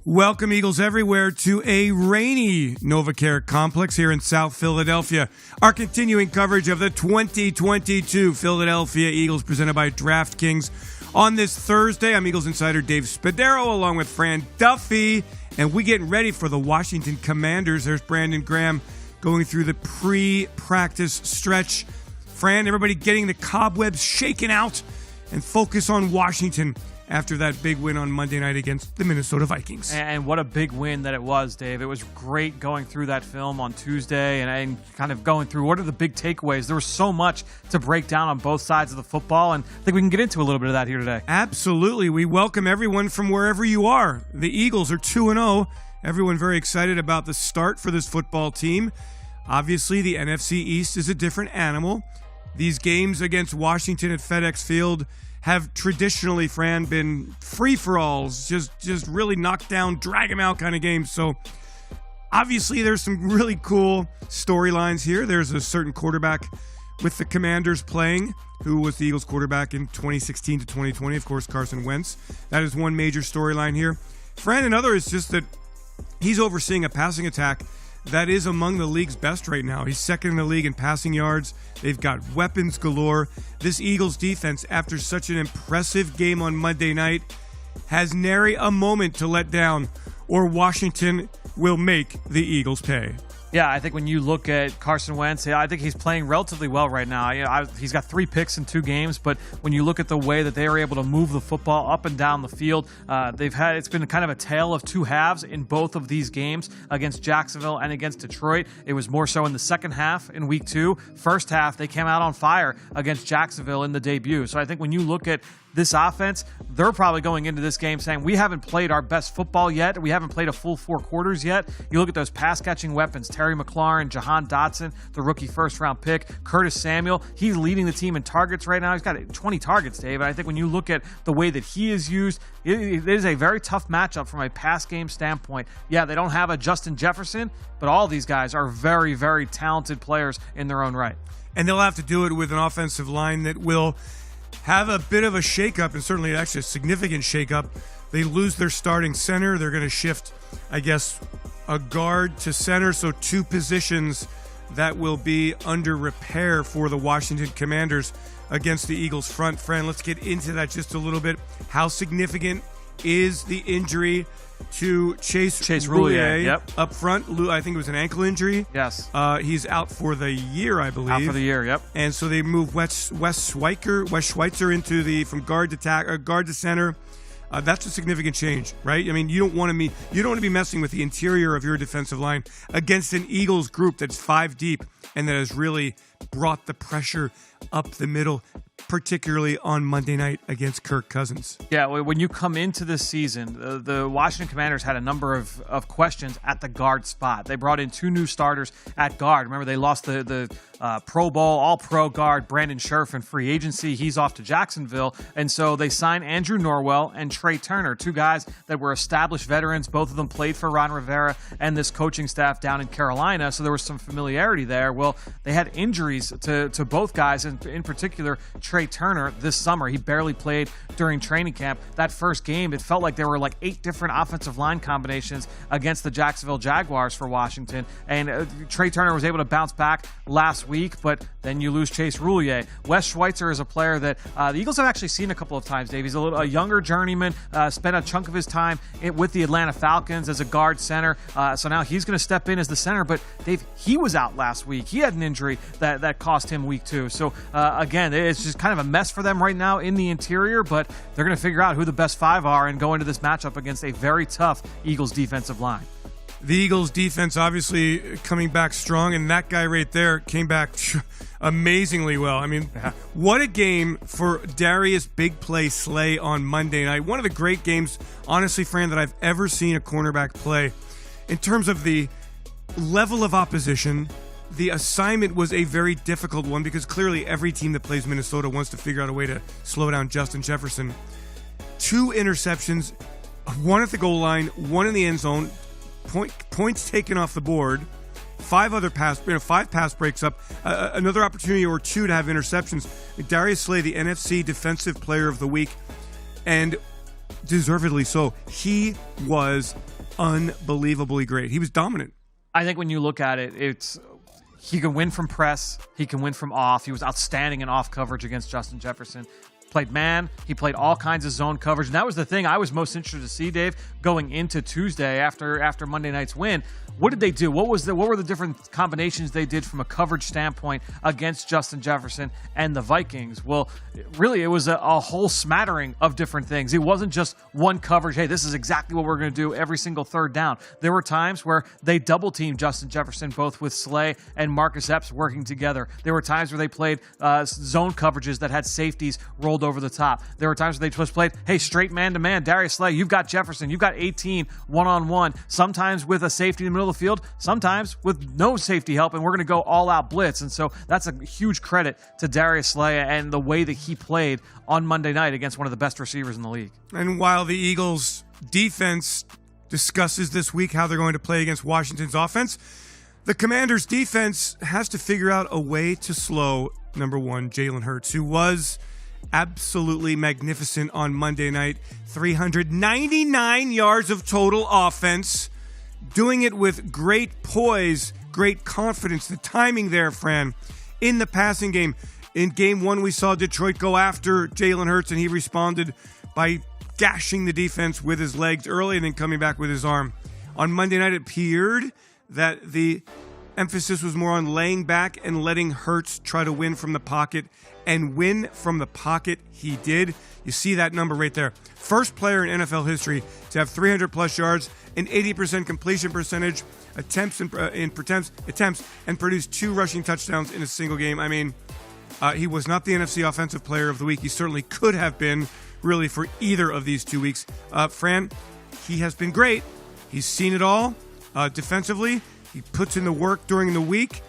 Welcome, Eagles everywhere, to a rainy NovaCare complex here in South Philadelphia. Our continuing coverage of the 2022 Philadelphia Eagles presented by DraftKings. On this Thursday, I'm Eagles insider Dave Spadaro along with Fran Duffy, and we getting ready for the Washington Commanders. There's Brandon Graham going through the pre-practice stretch. Fran, everybody getting the cobwebs shaken out and focus on Washington after that big win on Monday night against the Minnesota Vikings. And what a big win that it was, Dave. It was great going through that film on Tuesday and kind of going through what are the big takeaways. There was so much to break down on both sides of the football, and I think we can get into a little bit of that here today. Absolutely. We welcome everyone from wherever you are. The Eagles are 2-0. Everyone very excited about the start for this football team. Obviously, the NFC East is a different animal. These games against Washington at FedEx Field have traditionally, Fran, been free-for-alls, just really knock down, drag them out kind of games. So obviously there's some really cool storylines here. There's a certain quarterback with the Commanders playing, who was the Eagles quarterback in 2016 to 2020, of course, Carson Wentz. That is one major storyline here. Fran, another is just that he's overseeing a passing attack that is among the league's best right now. He's second in the league in passing yards. They've got weapons galore. This Eagles defense, after such an impressive game on Monday night, has nary a moment to let down, or Washington will make the Eagles pay. Yeah, I think when you look at Carson Wentz, I think he's playing relatively well right now. He's got 3 picks in 2 games, but when you look at the way that they are able to move the football up and down the field, it's been kind of a tale of 2 halves in both of these games against Jacksonville and against Detroit. It was more so in the second half in week 2. First half, they came out on fire against Jacksonville in the debut. So I think when you look at this offense, they're probably going into this game saying, we haven't played our best football yet. We haven't played a full 4 quarters yet. You look at those pass-catching weapons, Terry McLaurin, Jahan Dotson, the rookie first-round pick, Curtis Samuel. He's leading the team in targets right now. He's got 20 targets, Dave. And I think when you look at the way that he is used, it is a very tough matchup from a pass game standpoint. Yeah, they don't have a Justin Jefferson, but all these guys are very, very talented players in their own right. And they'll have to do it with an offensive line that will have a bit of a shakeup, and certainly actually a significant shakeup. They lose their starting center. They're going to shift, I guess, a guard to center, so 2 positions that will be under repair for the Washington Commanders against the Eagles front. Fran, let's get into that just a little bit. How significant is the injury to Chase Roulier up front? I think it was an ankle injury. Yes. He's out for the year, I believe. Out for the year, yep. And so they move Wes Schweitzer into from guard to center. That's a significant change, right? I mean, you don't want to be messing with the interior of your defensive line against an Eagles group that's 5 deep and that has really brought the pressure up the middle, particularly on Monday night against Kirk Cousins. Yeah, when you come into this season, the Washington Commanders had a number of questions at the guard spot. They brought in 2 new starters at guard. Remember, they lost the Pro Bowl, All-Pro guard Brandon Scherf in free agency. He's off to Jacksonville. And so they signed Andrew Norwell and Trey Turner, 2 guys that were established veterans. Both of them played for Ron Rivera and this coaching staff down in Carolina, so there was some familiarity there. Well, they had injuries to both guys, and in particular, Trey Turner this summer. He barely played during training camp. That first game, it felt like there were like 8 different offensive line combinations against the Jacksonville Jaguars for Washington. And Trey Turner was able to bounce back last week, but then you lose Chase Roulier. Wes Schweitzer is a player that the Eagles have actually seen a couple of times, Dave. He's a younger journeyman, spent a chunk of his time with the Atlanta Falcons as a guard center. So now he's going to step in as the center. But Dave, he was out last week. He had an injury that cost him week 2. So again, it's just kind of a mess for them right now in the interior, but they're going to figure out who the best 5 are and go into this matchup against a very tough Eagles defensive line. The Eagles defense obviously coming back strong, and that guy right there came back amazingly well. I mean, what a game for Darius Big Play Slay on Monday night. One of the great games, honestly, Fran, that I've ever seen a cornerback play. In terms of the level of opposition, the assignment was a very difficult one because clearly every team that plays Minnesota wants to figure out a way to slow down Justin Jefferson. 2 interceptions, 1 at the goal line, 1 in the end zone, points taken off the board, 5 pass breaks up, another opportunity or 2 to have interceptions. Darius Slay, the NFC Defensive Player of the Week, and deservedly so. He was unbelievably great. He was dominant. I think when you look at it, he can win from press. He can win from off. He was outstanding in off coverage against Justin Jefferson. Played man. He played all kinds of zone coverage. And that was the thing I was most interested to see, Dave, going into Tuesday after Monday night's win. What did they do? What were the different combinations they did from a coverage standpoint against Justin Jefferson and the Vikings? Well, really, it was a whole smattering of different things. It wasn't just one coverage. Hey, this is exactly what we're going to do every single third down. There were times where they double-teamed Justin Jefferson, both with Slay and Marcus Epps working together. There were times where they played zone coverages that had safeties rolled over the top. There were times where they just played, hey, straight man-to-man, Darius Slay, you've got Jefferson, you've got 18 one-on-one, sometimes with a safety in the middle of the field, sometimes with no safety help, and we're going to go all-out blitz. And so that's a huge credit to Darius Slay and the way that he played on Monday night against one of the best receivers in the league. And while the Eagles' defense discusses this week how they're going to play against Washington's offense, the Commanders' defense has to figure out a way to slow, number one, Jalen Hurts, who was absolutely magnificent on Monday night. 399 yards of total offense, doing it with great poise, great confidence. The timing there, Fran, in the passing game. In game one, we saw Detroit go after Jalen Hurts, and he responded by gashing the defense with his legs early and then coming back with his arm. On Monday night, it appeared that the emphasis was more on laying back and letting Hurts try to win from the pocket, and win from the pocket he did. You see that number right there. First player in NFL history to have 300-plus yards, an 80% completion percentage, attempts and produce 2 rushing touchdowns in a single game. I mean, he was not the NFC Offensive Player of the Week. He certainly could have been, really, for either of these 2 weeks. Fran, he has been great. He's seen it all defensively. He puts in the work during the week.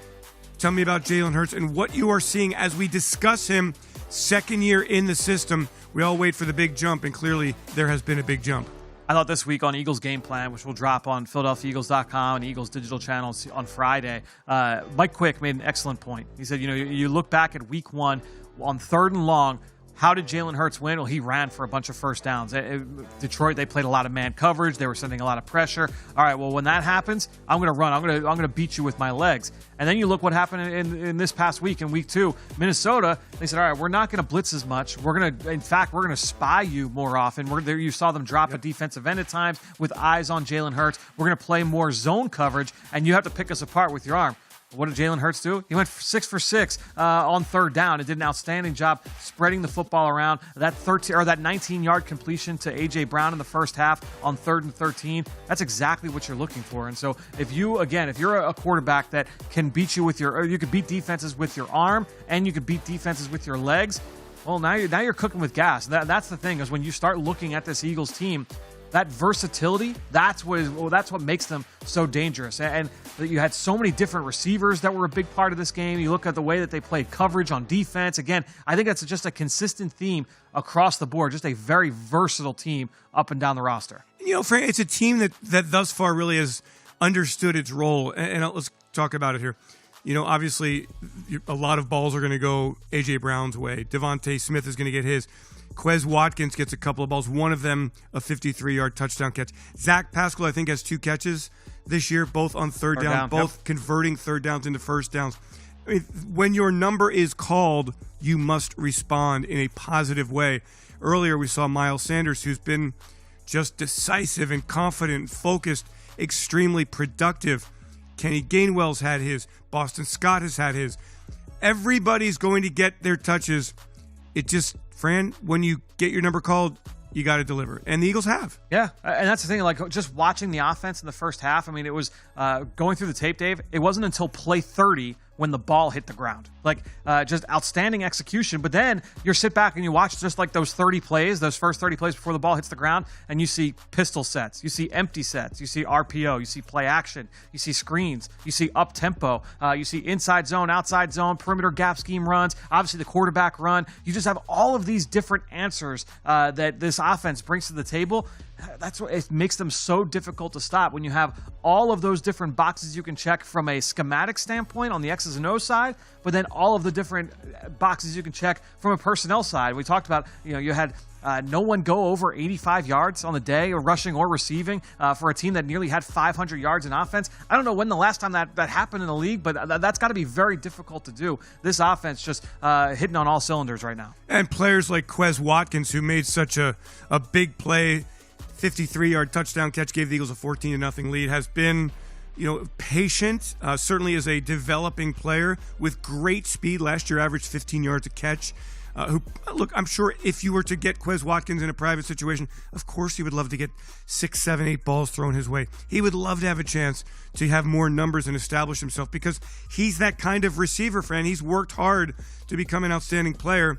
Tell me about Jalen Hurts and what you are seeing as we discuss him, second year in the system. We all wait for the big jump, and clearly there has been a big jump. I thought this week on Eagles Game Plan, which will drop on PhiladelphiaEagles.com and Eagles digital channels on Friday, Mike Quick made an excellent point. He said, you look back at week 1 on 3rd and long, how did Jalen Hurts win? Well, he ran for a bunch of first downs. Detroit, they played a lot of man coverage. They were sending a lot of pressure. All right, well, when that happens, I'm going to run. I'm going to beat you with my legs. And then you look what happened in this past week, in week 2. Minnesota, they said, all right, we're not going to blitz as much. We're going to spy you more often. You saw them drop a defensive end at times with eyes on Jalen Hurts. We're going to play more zone coverage, and you have to pick us apart with your arm. What did Jalen Hurts do? He went 6 for 6 on 3rd down and did an outstanding job spreading the football around. That 19-yard completion to A.J. Brown in the first half on 3rd and 13, that's exactly what you're looking for. And so if you're a quarterback that can beat you you can beat defenses with your arm and you can beat defenses with your legs, well, now you're cooking with gas. That's the thing, is when you start looking at this Eagles team, that versatility, that's what makes them so dangerous. And you had so many different receivers that were a big part of this game. You look at the way that they played coverage on defense. Again, I think that's just a consistent theme across the board, just a very versatile team up and down the roster. Fran, it's a team that thus far really has understood its role. And let's talk about it here. Obviously, a lot of balls are going to go A.J. Brown's way. Devontae Smith is going to get his. Quez Watkins gets a couple of balls, one of them a 53-yard touchdown catch. Zach Pascal, I think, has 2 catches this year, both on third down, both converting third downs into first downs. I mean, when your number is called, you must respond in a positive way. Earlier, we saw Miles Sanders, who's been just decisive and confident, focused, extremely productive. Kenny Gainwell's had his. Boston Scott has had his. Everybody's going to get their touches. It just, Fran, when you get your number called, you got to deliver. And the Eagles have. Yeah, and that's the thing. Like, just watching the offense in the first half, I mean, it was going through the tape, Dave, it wasn't until play 30 when the ball hit the ground. Like, just outstanding execution. But then you sit back and you watch just like those 30 plays, those first 30 plays before the ball hits the ground, and you see pistol sets, you see empty sets, you see RPO, you see play action, you see screens, you see up-tempo, you see inside zone, outside zone, perimeter gap scheme runs, obviously the quarterback run. You just have all of these different answers that this offense brings to the table. That's what it makes them so difficult to stop when you have all of those different boxes you can check from a schematic standpoint on the X's and O's side, but then all of the different boxes you can check from a personnel side. We talked about, you had no one go over 85 yards on the day, or rushing or receiving, for a team that nearly had 500 yards in offense. I don't know when the last time that happened in the league, but that's got to be very difficult to do. This offense just hitting on all cylinders right now. And players like Quez Watkins, who made such a big play, 53-yard touchdown catch, gave the Eagles a 14-0 lead, has been patient, certainly as a developing player with great speed. Last year averaged 15 yards a catch. Look, I'm sure if you were to get Quez Watkins in a private situation, of course he would love to get 6, 7, 8 balls thrown his way. He would love to have a chance to have more numbers and establish himself, because he's that kind of receiver, Fran. He's worked hard to become an outstanding player,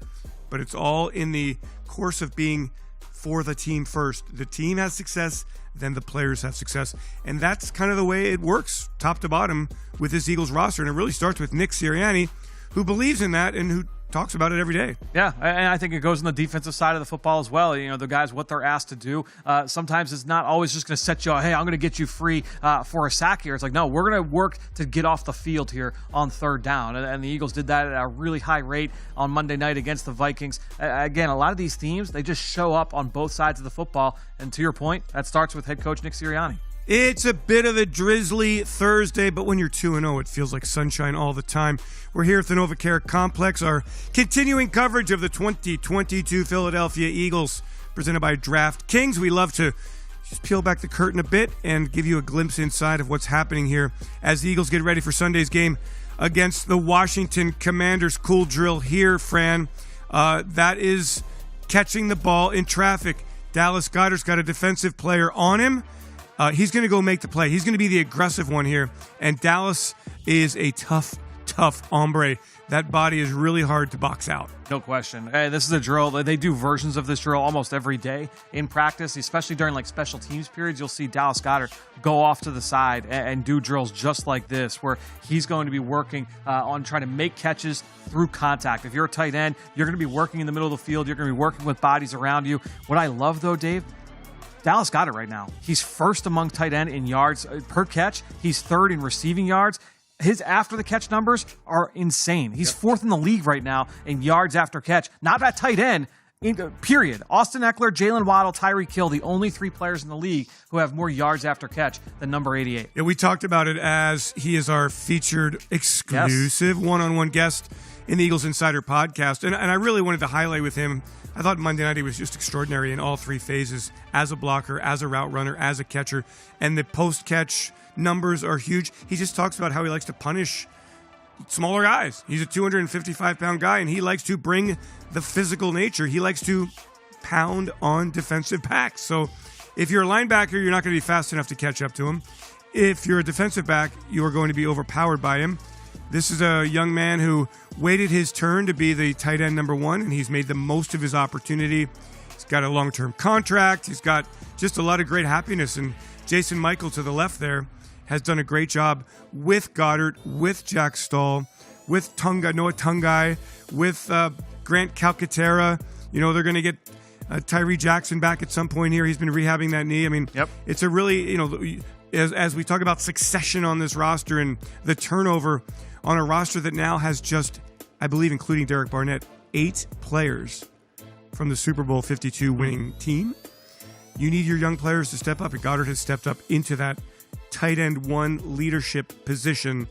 but it's all in the course of being for the team first. The team has success, then the players have success. And that's kind of the way it works, top to bottom, with this Eagles roster. And it really starts with Nick Sirianni, who believes in that and who talks about it every day. Yeah, and I think it goes on the defensive side of the football as well. The guys, what they're asked to do. Sometimes it's not always just going to set you, hey, I'm going to get you free for a sack here. It's like, no, we're going to work to get off the field here on third down. And the Eagles did that at a really high rate on Monday night against the Vikings. Again, a lot of these teams, they just show up on both sides of the football. And to your point, that starts with head coach Nick Sirianni. It's a bit of a drizzly Thursday, but when you're 2-0, it feels like sunshine all the time. We're here at the NovaCare Complex, our continuing coverage of the 2022 Philadelphia Eagles, presented by DraftKings. We love to just peel back the curtain a bit and give you a glimpse inside of what's happening here as the Eagles get ready for Sunday's game against the Washington Commanders. Cool drill here, Fran. That is catching the ball in traffic. Dallas Goedert's got a defensive player on him. He's going to go make the play. He's going to be the aggressive one here. And Dallas is a tough hombre. That body is really hard to box out. No question. Hey, this is a drill. They do versions of this drill almost every day in practice, especially during special teams periods. You'll see Dallas Goedert go off to the side and do drills just like this, where he's going to be working on trying to make catches through contact. If you're a tight end, you're going to be working in the middle of the field. You're going to be working with bodies around you. What I love, though, Dave, Dallas Goedert right now, he's first among tight end in yards per catch. He's third in receiving yards. His after-the-catch numbers are insane. He's fourth in the league right now in yards after catch. Not at tight end, period. Austin Eckler, Jalen Waddle, Tyreek Hill, the only 3 players in the league who have more yards after catch than number 88. Yeah, we talked about it as he is our featured exclusive one-on-one guest in the Eagles Insider podcast. And I really wanted to highlight with him, I thought Monday night he was just extraordinary in all 3 phases, as a blocker, as a route runner, as a catcher. And the post-catch numbers are huge. He just talks about how he likes to punish smaller guys. He's a 255-pound guy, and he likes to bring the physical nature. He likes to pound on defensive backs. So if you're a linebacker, you're not going to be fast enough to catch up to him. If you're a defensive back, you are going to be overpowered by him. This is a young man who waited his turn to be the tight end number 1, and he's made the most of his opportunity. He's got a long-term contract. He's got just a lot of great happiness. And Jason Michael to the left there has done a great job with Goedert, with Jack Stahl, with Noah Tungai, with Grant Calcaterra. They're going to get Tyree Jackson back at some point here. He's been rehabbing that knee. I mean, It's a really, as we talk about succession on this roster and the turnover on a roster that now has just, I believe, including Derek Barnett, 8 players from the Super Bowl 52 winning team. You need your young players to step up, and Goedert has stepped up into that tight end 1 leadership position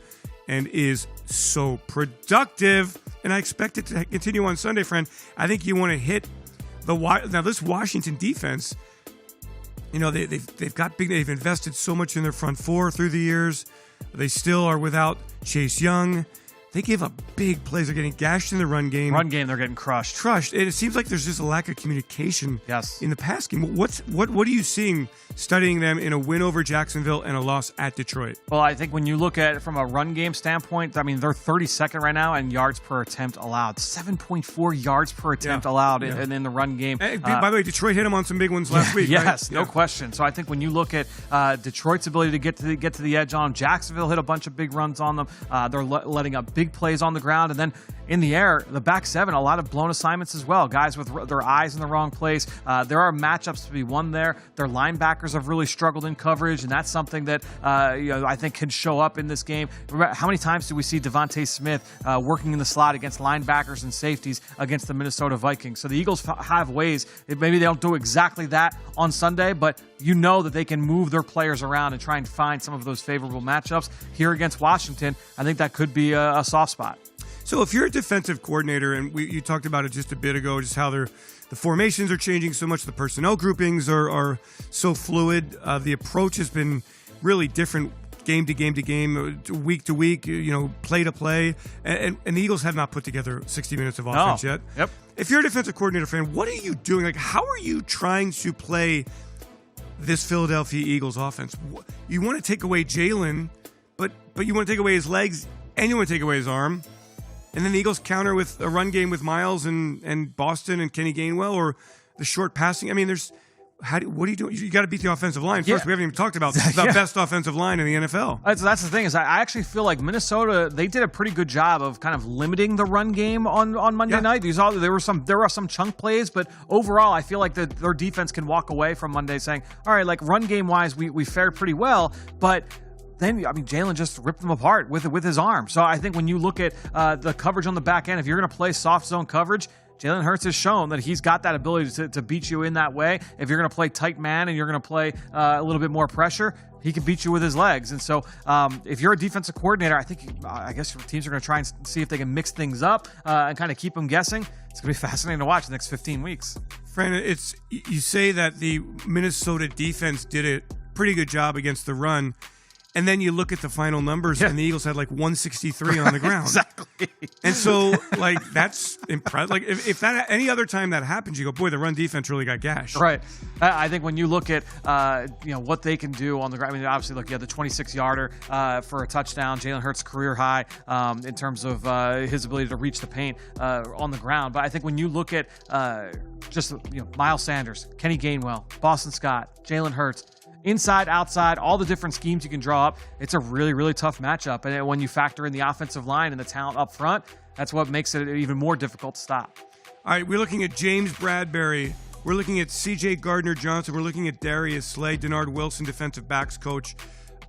and is so productive. And I expect it to continue on Sunday, friend. I think you want to hit now this Washington defense. They've got big. They've invested so much in their front 4 through the years. They still are without Chase Young. They give up big plays. They're getting gashed in the run game. They're getting crushed. And it seems like there's just a lack of communication in the pass game. What are you seeing studying them in a win over Jacksonville and a loss at Detroit? Well, I think when you look at it from a run game standpoint, I mean, they're 32nd right now in yards per attempt allowed. 7.4 yards per attempt allowed in the run game. Hey, by the way, Detroit hit them on some big ones last week. Yes, right? No question. So I think when you look at Detroit's ability to get to the edge on them, Jacksonville hit a bunch of big runs on them. They're letting up big plays on the ground. And then in the air, the back seven, a lot of blown assignments as well. Guys with their eyes in the wrong place. There are matchups to be won there. Their linebackers have really struggled in coverage, and that's something that I think can show up in this game. Remember, how many times do we see Devontae Smith working in the slot against linebackers and safeties against the Minnesota Vikings? So the Eagles have ways. Maybe they don't do exactly that on Sunday, but you know that they can move their players around and try and find some of those favorable matchups. Here against Washington, I think that could be a soft spot. So if you're a defensive coordinator, and you talked about it just a bit ago, just how the formations are changing so much, the personnel groupings are so fluid, the approach has been really different game to game to game, week to week, play to play, and the Eagles have not put together 60 minutes of offense yet. Yep. If you're a defensive coordinator fan, what are you doing? Like, how are you trying to play this Philadelphia Eagles offense? You want to take away Jalen, but you want to take away his legs and you want to take away his arm. And then the Eagles counter with a run game with Miles and Boston and Kenny Gainwell, or the short passing. I mean, what are you doing? You got to beat the offensive line first. We haven't even talked about the best offensive line in the NFL. That's the thing, is I actually feel like Minnesota, they did a pretty good job of kind of limiting the run game on Monday night. There were some chunk plays, but overall I feel like their defense can walk away from Monday saying, all right, like run game wise, we fared pretty well, but then, Jalen just ripped them apart with his arm. So I think when you look at the coverage on the back end, if you're going to play soft zone coverage, Jalen Hurts has shown that he's got that ability to beat you in that way. If you're going to play tight man and you're going to play a little bit more pressure, he can beat you with his legs. And so if you're a defensive coordinator, I guess your teams are going to try and see if they can mix things up and kind of keep them guessing. It's going to be fascinating to watch the next 15 weeks. Fran, you say that the Minnesota defense did a pretty good job against the run. And then you look at the final numbers, and the Eagles had like 163 on the ground. Exactly. And so, that's impressive. Like, if that any other time that happens, you go, boy, the run defense really got gashed. Right. I think when you look at what they can do on the ground, obviously, look, you had the 26-yarder for a touchdown, Jalen Hurts' career high in terms of his ability to reach the paint on the ground. But I think when you look at Miles Sanders, Kenny Gainwell, Boston Scott, Jalen Hurts, inside, outside, all the different schemes you can draw up, it's a really, really tough matchup. And when you factor in the offensive line and the talent up front, that's what makes it even more difficult to stop. All right, we're looking at James Bradberry. We're looking at C.J. Gardner-Johnson. We're looking at Darius Slay, Denard Wilson, defensive backs coach.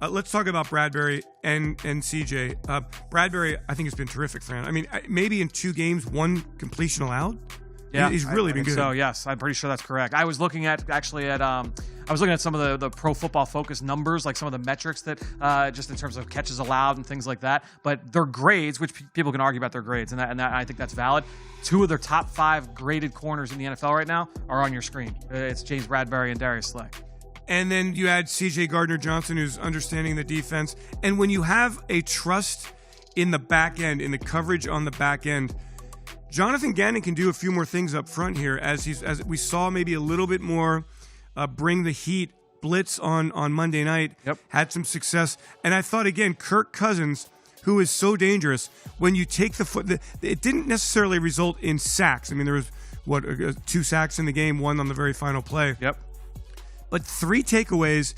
Let's talk about Bradberry and C.J. Bradberry, I think, has been terrific, Fran. Maybe in 2 games, 1 completion allowed. Yeah, he's really been good. So yes, I'm pretty sure that's correct. I was looking at some of the Pro Football Focus numbers, like some of the metrics that just in terms of catches allowed and things like that. But their grades, which people can argue about their grades, and I think that's valid. 2 of their top 5 graded corners in the NFL right now are on your screen. It's James Bradberry and Darius Slay. And then you add C.J. Gardner-Johnson, who's understanding the defense. And when you have a trust in the back end, in the coverage on the back end, Jonathan Gannon can do a few more things up front here, as we saw maybe a little bit more bring the heat blitz on Monday night. Yep. Had some success. And I thought, again, Kirk Cousins, who is so dangerous, when you take the foot, it didn't necessarily result in sacks. There was, 2 sacks in the game, 1 on the very final play. Yep. But 3 takeaways,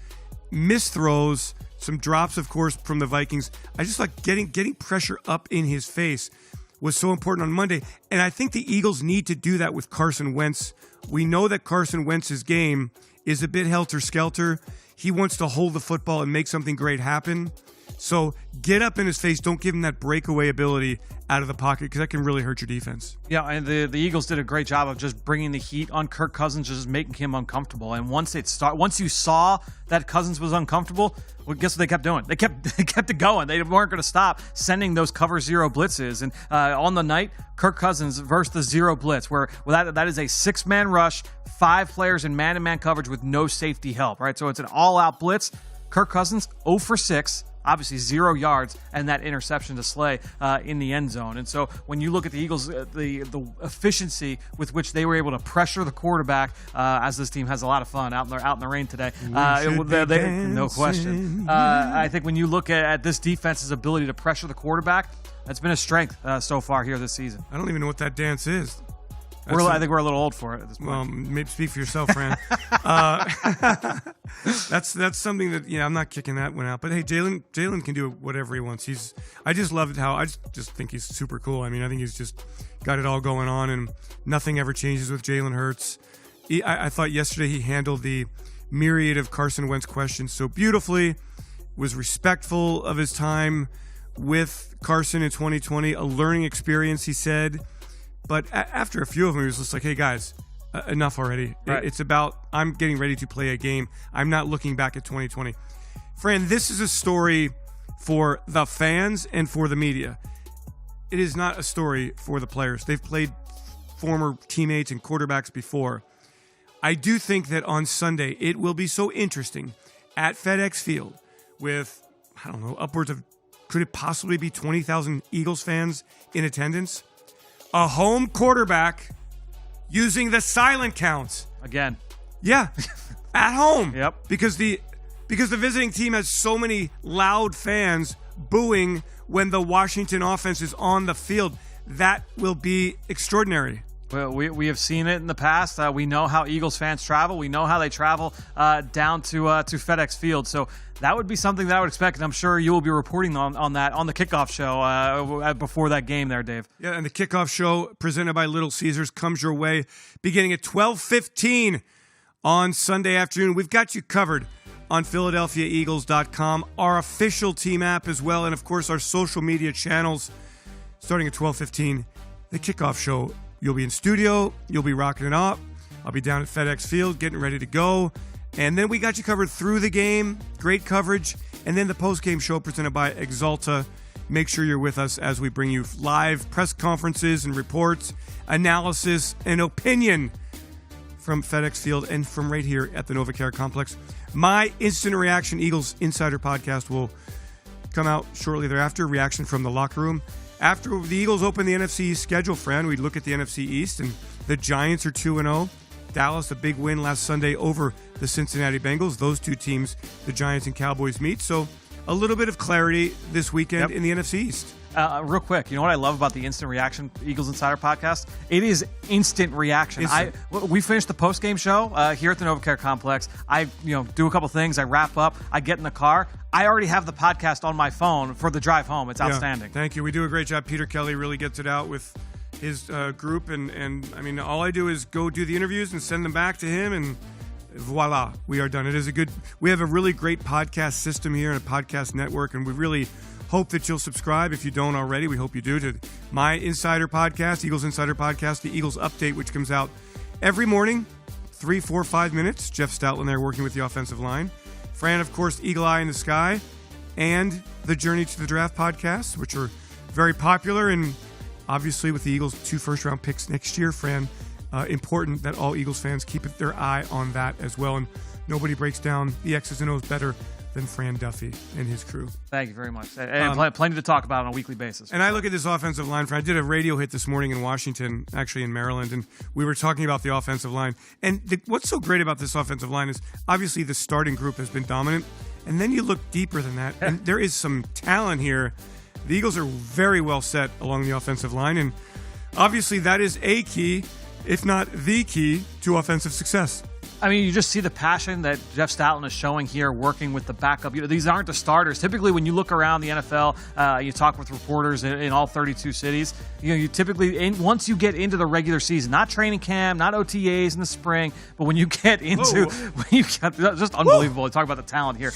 missed throws, some drops, of course, from the Vikings. I just like getting pressure up in his face was so important on Monday. And I think the Eagles need to do that with Carson Wentz. We know that Carson Wentz's game is a bit helter-skelter. He wants to hold the football and make something great happen. So get up in his face. Don't give him that breakaway ability out of the pocket, because that can really hurt your defense. Yeah, and the Eagles did a great job of just bringing the heat on Kirk Cousins, just making him uncomfortable. And once you saw that Cousins was uncomfortable, well, guess what they kept doing? They kept it going. They weren't going to stop sending those cover 0 blitzes. And on the night, Kirk Cousins versus the 0 blitz, where that is a 6-man rush, 5 players in man-to-man coverage with no safety help, right? So it's an all-out blitz. Kirk Cousins 0 for 6. Obviously 0 yards and that interception to Slay in the end zone. And so when you look at the Eagles, the efficiency with which they were able to pressure the quarterback, as this team has a lot of fun out in the rain today, no question. I think when you look at this defense's ability to pressure the quarterback, that's been a strength so far here this season. I don't even know what that dance is. I think we're a little old for it at this point. Well, maybe speak for yourself, Fran. That's something that I'm not kicking that one out. But hey, Jalen can do whatever he wants. I just love how I just think he's super cool. I mean, I think he's just got it all going on, and nothing ever changes with Jalen Hurts. I thought yesterday he handled the myriad of Carson Wentz questions so beautifully. Was respectful of his time with Carson in 2020, a learning experience, he said. But after a few of them, he was just like, hey, guys, enough already. Right. It's about I'm getting ready to play a game. I'm not looking back at 2020. Fran, this is a story for the fans and for the media. It is not a story for the players. They've played former teammates and quarterbacks before. I do think that on Sunday, it will be so interesting at FedEx Field with, I don't know, upwards of, could it possibly be 20,000 Eagles fans in attendance? A home quarterback using the silent counts. Again. Yeah, at home. Yep. Because the visiting team has so many loud fans booing when the Washington offense is on the field. That will be extraordinary. Well, we have seen it in the past. We know how Eagles fans travel. We know how they travel down to FedEx Field. So that would be something that I would expect, and I'm sure you will be reporting on that on the kickoff show before that game there, Dave. Yeah, and the kickoff show presented by Little Caesars comes your way beginning at 12:15 on Sunday afternoon. We've got you covered on PhiladelphiaEagles.com, our official team app as well, and of course our social media channels. Starting at 12:15, the kickoff show. You'll be in studio. You'll be rocking it up. I'll be down at FedEx Field getting ready to go. And then we got you covered through the game. Great coverage. And then the post-game show presented by Exalta. Make sure you're with us as we bring you live press conferences and reports, analysis, and opinion from FedEx Field and from right here at the NovaCare Complex. My Instant Reaction Eagles Insider podcast will come out shortly thereafter. Reaction from the locker room. After the Eagles open the NFC East schedule, Fran, we look at the NFC East, and the Giants are 2-0. Dallas, a big win last Sunday over the Cincinnati Bengals. Those two teams, the Giants and Cowboys, meet. So a little bit of clarity this weekend in the NFC East. Real quick, you know what I love about the Instant Reaction Eagles Insider podcast? It is instant reaction. We finished the post-game show here at the NovaCare Complex. I do a couple things. I wrap up. I get in the car. I already have the podcast on my phone for the drive home. It's outstanding. Thank you. We do a great job. Peter Kelly really gets it out with his group. And I mean, all I do is go do the interviews and send them back to him, and voila, we are done. We have a really great podcast system here and a podcast network, and we really hope that you'll subscribe if you don't already. We hope you do to my Insider Podcast, Eagles Insider Podcast, the Eagles Update, which comes out every morning, 3, 4, 5 minutes. Jeff Stoutland there working with the offensive line. Fran, of course, Eagle Eye in the Sky, and the Journey to the Draft podcast, which are very popular. And obviously with the Eagles' 2 first-round picks next year, Fran, important that all Eagles fans keep their eye on that as well. And nobody breaks down the X's and O's better than Fran Duffy and his crew. Thank you very much. And plenty to talk about on a weekly basis. And I look at this offensive line, Fran. I did a radio hit this morning in Washington, actually in Maryland, and we were talking about the offensive line. And what's so great about this offensive line is obviously the starting group has been dominant, and then you look deeper than that, and there is some talent here. The Eagles are very well set along the offensive line, and obviously that is a key, if not the key, to offensive success. I mean, you just see the passion that Jeff Stoutland is showing here working with the backup. These aren't the starters. Typically, when you look around the NFL, you talk with reporters in all 32 cities, you typically, once you get into the regular season, not training camp, not OTAs in the spring, but when you get into, just unbelievable. Talk about the talent here.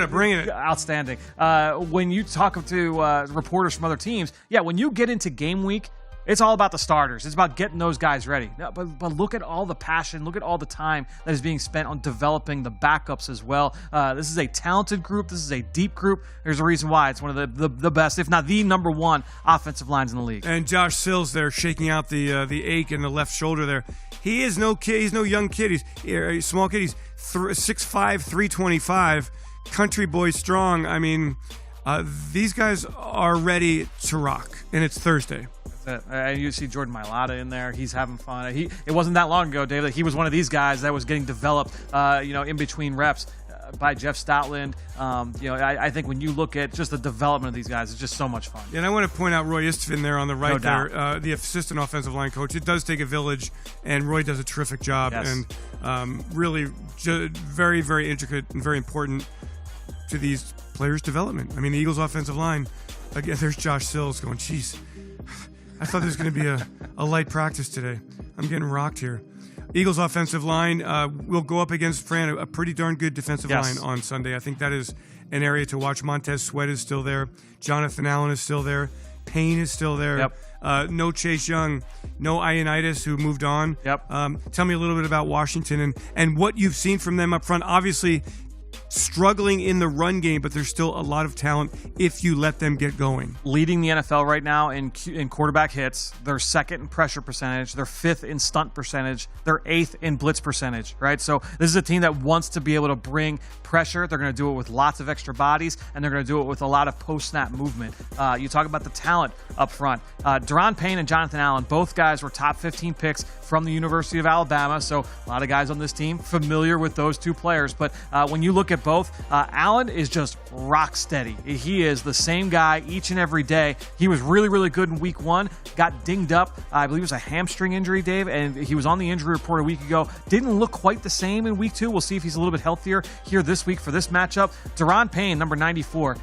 Bringing it. Outstanding. When you talk to reporters from other teams, when you get into game week, it's all about the starters. It's about getting those guys ready. But look at all the passion. Look at all the time that is being spent on developing the backups as well. This is a talented group. This is a deep group. There's a reason why it's one of the best, if not the number one offensive lines in the league. And Josh Sills there shaking out the ache in the left shoulder there. He is no kid. He's no young kid. He's a small kid. He's 6'5", 325, country boy strong. I mean, these guys are ready to rock, and it's Thursday. And you see Jordan Mailata in there. He's having fun. It wasn't that long ago, Dave, that he was one of these guys that was getting developed, in between reps. by Jeff Stoutland. I think when you look at just the development of these guys, it's just so much fun. And I want to point out Roy Istvin there on the right, No the assistant offensive line coach. It does take a village, and Roy does a terrific job. Yes. And really very, very intricate and very important to these players' development. I mean, the Eagles' offensive line, again, there's Josh Sills going, geez, I thought there was going to be a light practice today. I'm getting rocked here. Eagles' offensive line will go up against Fran, a pretty darn good defensive line on Sunday. I think that is an area to watch. Montez Sweat is still there. Jonathan Allen is still there. Payne is still there. Yep. No Chase Young. No Ioannidis, who moved on. Yep. Tell me a little bit about Washington and what you've seen from them up front. Obviously, struggling in the run game, but there's still a lot of talent if you let them get going. Leading the NFL right now in quarterback hits. They're second in pressure percentage. They're fifth in stunt percentage. They're eighth in blitz percentage, right? So this is a team that wants to be able to bring pressure. They're going to do it with lots of extra bodies, and they're going to do it with a lot of post-snap movement. You talk about the talent up front. Daron Payne and Jonathan Allen, both guys were top 15 picks from the University of Alabama, so a lot of guys on this team familiar with those two players. But when you look at both, Allen is just rock steady. He is the same guy each and every day. He was really, really good in week one, got dinged up. I believe it was a hamstring injury, Dave, and he was on the injury report a week ago. Didn't look quite the same in week two. We'll see if he's a little bit healthier here this week for this matchup. Daron Payne, number 94,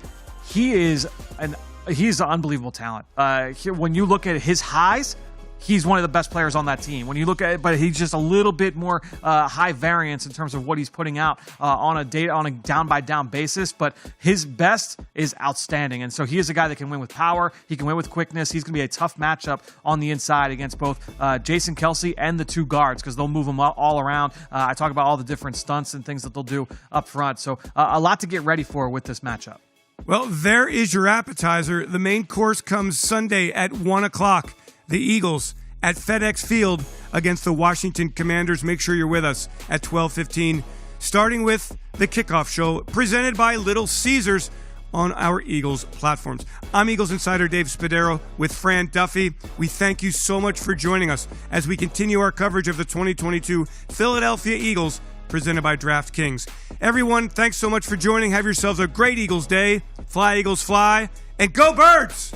he's an unbelievable talent. When you look at his highs, he's one of the best players on that team. When you look at it, but he's just a little bit more high variance in terms of what he's putting out on a down by down basis. But his best is outstanding, and so he is a guy that can win with power. He can win with quickness. He's going to be a tough matchup on the inside against both Jason Kelce and the two guards because they'll move them all around. I talk about all the different stunts and things that they'll do up front. So a lot to get ready for with this matchup. Well, there is your appetizer. The main course comes Sunday at 1 o'clock. The Eagles at FedEx Field against the Washington Commanders. Make sure you're with us at 12:15, starting with the kickoff show presented by Little Caesars on our Eagles platforms. I'm Eagles Insider Dave Spadaro with Fran Duffy. We thank you so much for joining us as we continue our coverage of the 2022 Philadelphia Eagles presented by DraftKings. Everyone, thanks so much for joining. Have yourselves a great Eagles day. Fly, Eagles, fly, and go Birds!